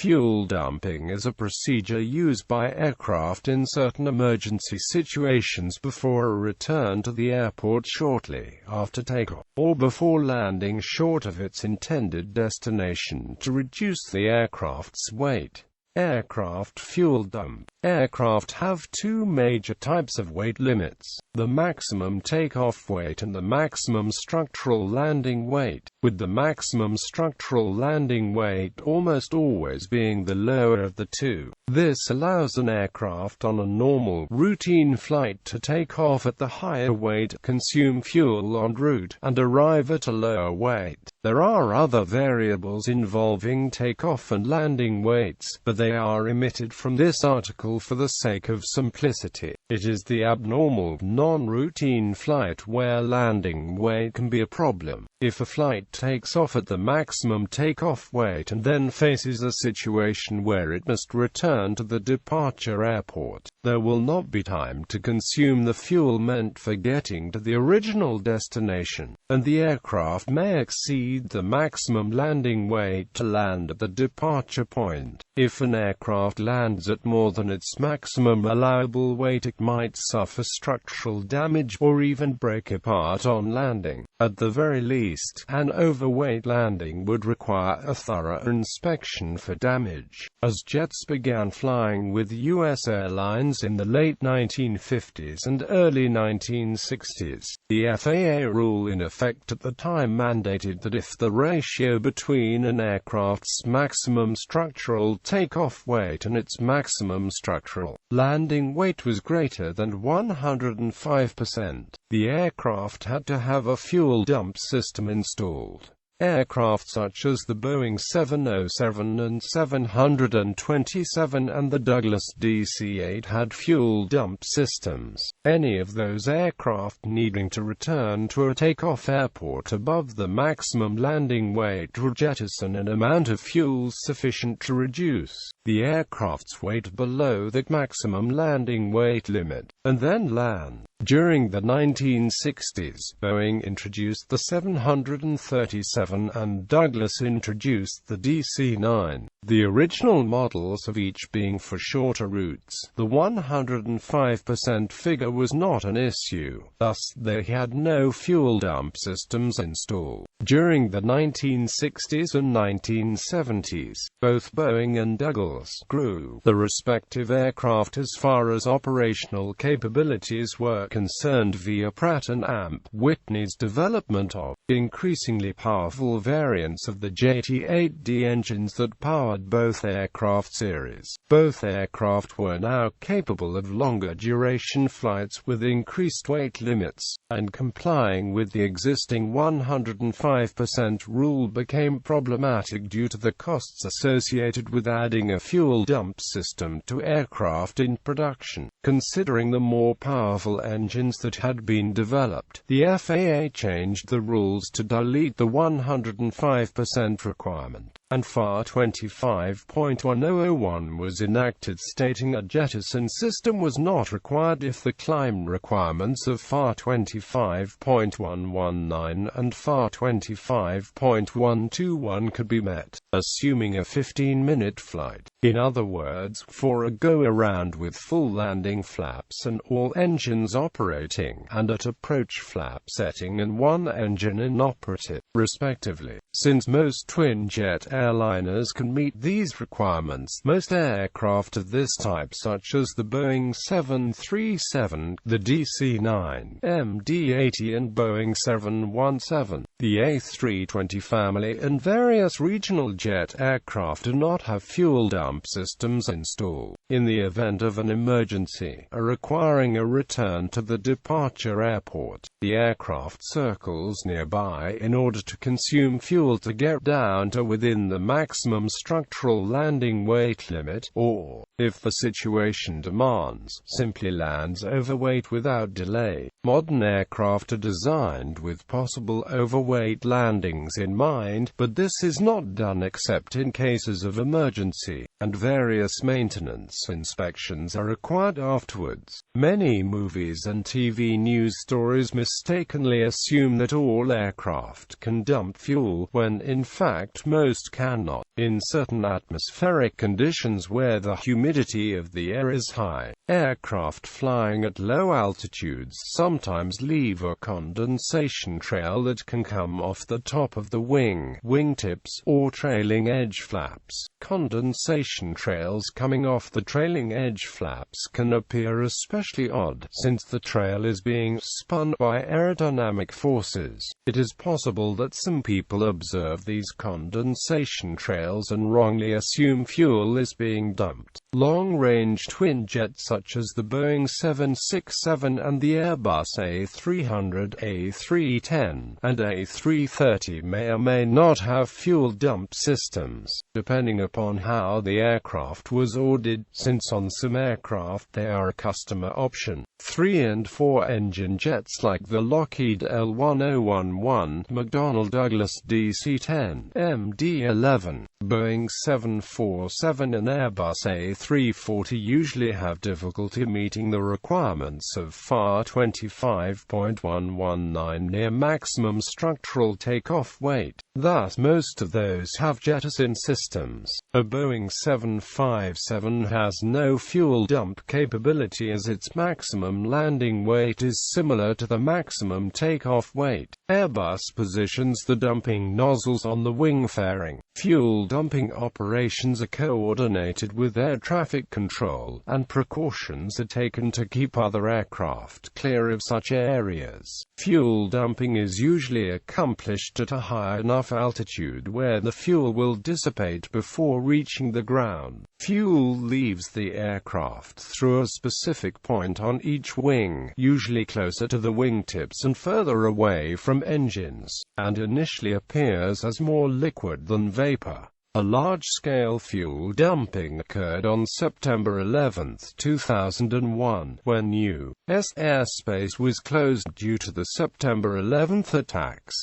Fuel dumping is a procedure used by aircraft in certain emergency situations before a return to the airport shortly after takeoff, or before landing short of its intended destination to reduce the aircraft's weight. Aircraft fuel dump. Aircraft have two major types of weight limits: the maximum takeoff weight and the maximum structural landing weight, with the maximum structural landing weight almost always being the lower of the two. This allows an aircraft on a normal, routine flight to take off at the higher weight, consume fuel en route, and arrive at a lower weight. There are other variables involving takeoff and landing weights, but they are omitted from this article for the sake of simplicity. It is the abnormal, non-routine flight where landing weight can be a problem. If a flight takes off at the maximum takeoff weight and then faces a situation where it must return to the departure airport, there will not be time to consume the fuel meant for getting to the original destination, and the aircraft may exceed the maximum landing weight to land at the departure point. If an aircraft lands at more than its maximum allowable weight, it might suffer structural damage or even break apart on landing. At the very least, an overweight landing would require a thorough inspection for damage. As jets began flying with U.S. airlines in the late 1950s and early 1960s, the FAA rule in effect at the time mandated that if the ratio between an aircraft's maximum structural takeoff weight and its maximum structural landing weight was greater than 105%, the aircraft had to have a fuel dump system installed. Aircraft such as the Boeing 707 and 727 and the Douglas DC-8 had fuel dump systems. Any of those aircraft needing to return to a takeoff airport above the maximum landing weight would jettison an amount of fuel sufficient to reduce the aircraft's weight below the maximum landing weight limit, and then land. During the 1960s, Boeing introduced the 737 and Douglas introduced the DC-9, the original models of each being for shorter routes. The 105% figure was not an issue, thus they had no fuel dump systems installed. During the 1960s and 1970s, both Boeing and Douglas grew the respective aircraft as far as operational capabilities were concerned via Pratt & Whitney's development of increasingly powerful variants of the JT8D engines that powered both aircraft series. Both aircraft were now capable of longer duration flights with increased weight limits, and complying with the existing 105% rule became problematic due to the costs associated with adding a fuel dump system to aircraft in production. Considering the more powerful engines that had been developed, the FAA changed the rules to delete the 105% requirement, and FAR 25.1001 was enacted stating a jettison system was not required if the climb requirements of FAR 25.119 and FAR 25.121 could be met, assuming a 15-minute flight. In other words, for a go-around with full landing flaps and all engines operating, and at approach flap setting and one engine inoperative, respectively. Since most twin-jet airliners can meet these requirements, most aircraft of this type such as the Boeing 737, the DC-9, MD-80 and Boeing 717, the A320 family and various regional jet aircraft do not have fuel dump systems installed. In the event of an emergency, requiring a return to the departure airport, the aircraft circles nearby in order to consume fuel to get down to within the maximum structural landing weight limit, or, if the situation demands, simply lands overweight without delay. Modern aircraft are designed with possible overweight landings in mind, but this is not done except in cases of emergency. and various maintenance inspections are required afterwards. Many movies and TV news stories mistakenly assume that all aircraft can dump fuel, when in fact most cannot. In certain atmospheric conditions where the humidity of the air is high, aircraft flying at low altitudes sometimes leave a condensation trail that can come off the top of the wingtips, or trailing edge flaps. Condensation trails coming off the trailing edge flaps can appear especially odd, since the trail is being spun by aerodynamic forces. It is possible that some people observe these condensation trails and wrongly assume fuel is being dumped. Long-range twin jets such as the Boeing 767 and the Airbus A300, A310, and A330 may or may not have fuel dump systems, depending upon how the aircraft was ordered, since on some aircraft they are a customer option. 3 and 4 engine jets like the Lockheed L1011, McDonnell Douglas DC-10, MD-11, Boeing 747 and Airbus A340 usually have difficulty meeting the requirements of FAR 25.119 near maximum structural takeoff weight. Thus most of those have jettison systems. A Boeing 757 has no fuel dump capability as its maximum landing weight is similar to the maximum takeoff weight. Airbus positions the dumping nozzles on the wing fairing. Fuel dumping operations are coordinated with air traffic control, and precautions are taken to keep other aircraft clear of such areas. Fuel dumping is usually accomplished at a high enough altitude where the fuel will dissipate before reaching the ground. Fuel leaves the aircraft through a specific point on each wing, usually closer to the wingtips and further away from engines, and initially appears as more liquid than vapor. A large-scale fuel dumping occurred on September 11, 2001, when U.S. airspace was closed due to the September 11 attacks.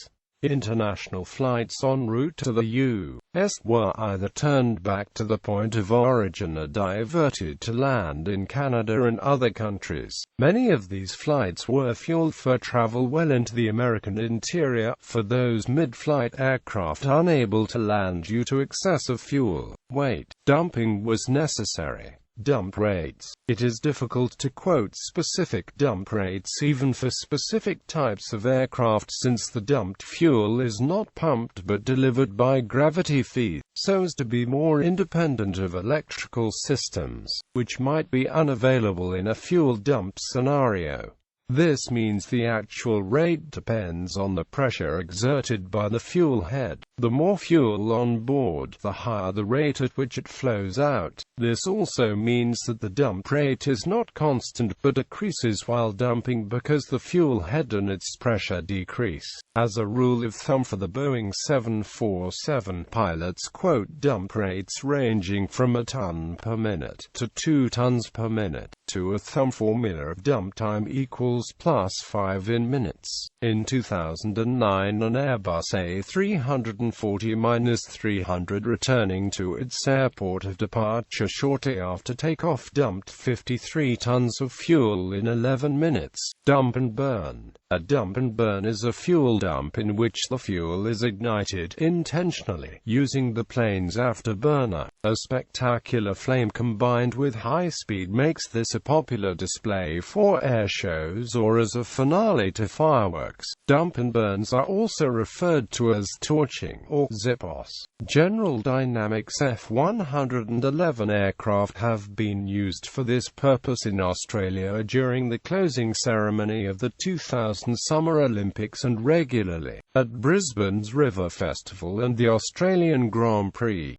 International flights en route to the U.S. were either turned back to the point of origin or diverted to land in Canada and other countries. Many of these flights were fueled for travel well into the American interior, for those mid-flight aircraft unable to land due to excessive fuel weight. Dumping was necessary. Dump rates. It is difficult to quote specific dump rates even for specific types of aircraft, since the dumped fuel is not pumped but delivered by gravity feed, so as to be more independent of electrical systems, which might be unavailable in a fuel dump scenario. This means the actual rate depends on the pressure exerted by the fuel head. The more fuel on board, the higher the rate at which it flows out. This also means that the dump rate is not constant but decreases while dumping because the fuel head and its pressure decrease. As a rule of thumb for the Boeing 747, pilots quote dump rates ranging from a ton per minute to 2 tons per minute. To a thumb formula of dump time equals +5 in minutes. In 2009, an Airbus A340-300 returning to its airport of departure shortly after takeoff dumped 53 tons of fuel in 11 minutes. Dump and burn. A dump and burn is a fuel dump in which the fuel is ignited intentionally using the plane's afterburner. A spectacular flame combined with high speed makes this a popular display for air shows or as a finale to fireworks. Dump and burns are also referred to as torching or zip-off. General Dynamics F-111 aircraft have been used for this purpose in Australia during the closing ceremony of the 2000 Summer Olympics and regularly at Brisbane's River Festival and the Australian Grand Prix.